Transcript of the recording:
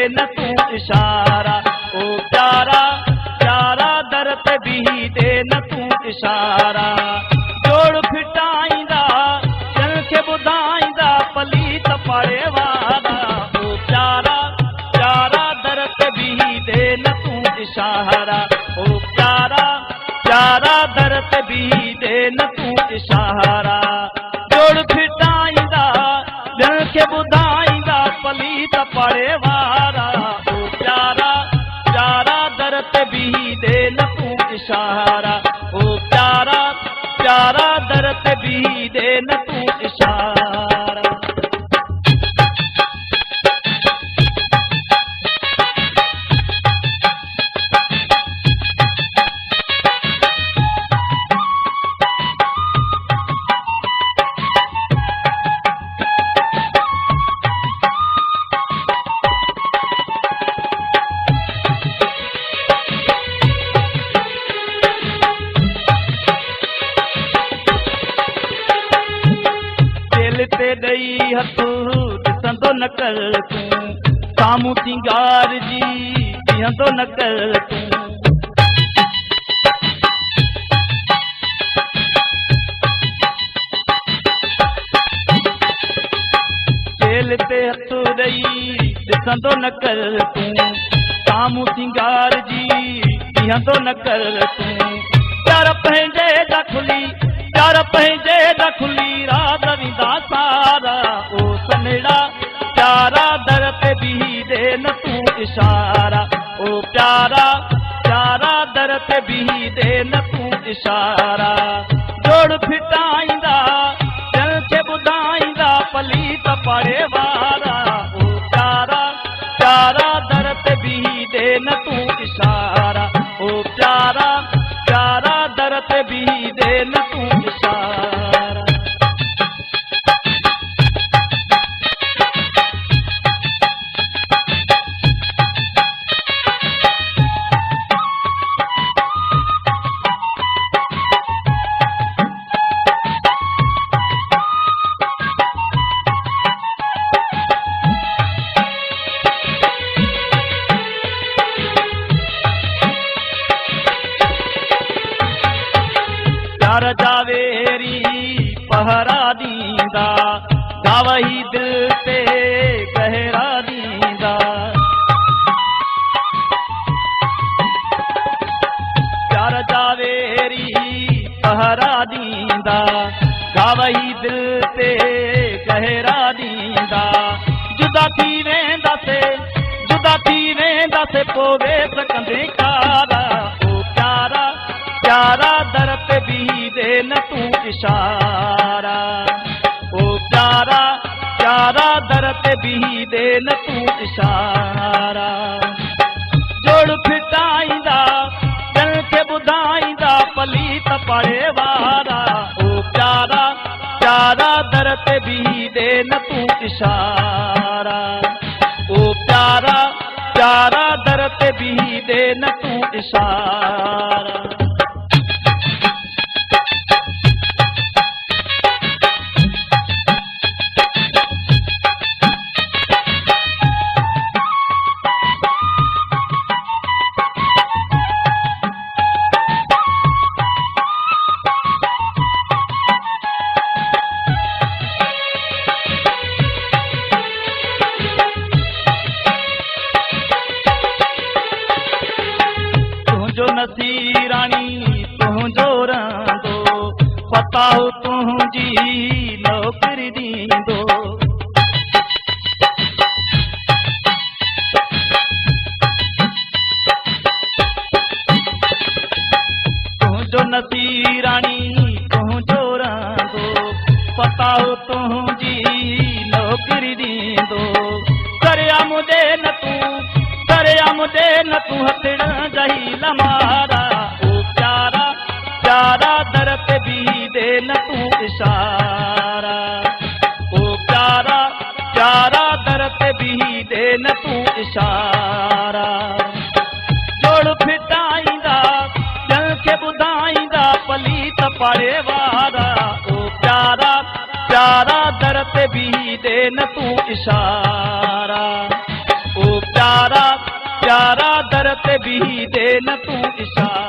न तू इशारा। ओ प्यारा प्यारा दर ते बीही दे न तू इशारा। जोड़ फिटाईंदा जन खे ॿुधाईंदा पलीत पाड़े वारा। ओ प्यारा प्यारा दर ते बीही दे न तू इशारा। ओ प्यारा प्यारा दर ते बीही दे न तू इशारा। जोड़ फिटाईंदा जन खे ॿुधाईंदा पलीत पाड़े वारा। ओ प्यारा प्यारा दर ते बीही दे न तू इशारा। ओ प्यारा प्यारा दर ते बीही दे न तू इशारा। ते ॾई हथ ॾिसंदो न कर तूं साम्हूं सिंगार जी बीहंदो न कर तूं। जेल ते हथ ॾई ॾिसंदो न कर तूं साम्हूं सिंगार जी बीहंदो न कर तूं। प्यार पंहिंजे दा खुली प्यार पंहिंजे दा खुली राज विंदा सारा। ओ सनेड़ा प्यारा दर ते बीही दे न तू इशारा। ओ प्यारा प्यारा दर ते बीही दे न तू इशारा। जोड़ फिटाईंदा जन खे ॿुधाईंदा पलीत पाड़े वारा। ओ प्यारा प्यारा दर ते बीही दे न तू इशारा। ओ प्यारा प्यारा दर ते बीही दे न तू इशारा। प्यार जावेरी पहरा दींदा गावही दिल ते गहरा दींदा। प्यार जावेरी पहरा दींदा गावही दिल ते गहरा दींदा। जुदा थी वेंदासे पोवे सकंदे कारा। ओ प्यारा प्यारा दर ते बीही दे न तू इशारा। ओ प्यारा प्यारा दर ते बीही दे न तू इशारा। जोड़ फिटाईंदा जन खे ॿुधाईंदा पलीत पाड़े वारा। ओ प्यारा प्यारा दर ते बीही दे न तू इशारा। ओ प्यारा प्यारा दर ते बीही दे न तू इशारा। नसीराणी तुंहिंजो रहंदो पता हो तुंहिंजी नौकरी ॾींदो। तुंहिंजो नसीराणी तुंहिंजो रहंदो पता हो तुंहिंजी नौकरी ॾींदो। करिया मुझे न तू हथड़ जही लमारा। ओ प्यारा प्यारा दर ते बीही दे न तू इशारा। ओ प्यारा प्यारा दर ते बीही दे न तू इशारा। जोड़ फिटाईंदा जन खे ॿुधाईंदा पलीत पाड़े वारा। ओ प्यारा प्यारा दर ते बीही दे न तू इशारा। ओ प्यारा यारा दर ते भी दे न तूं इशारा।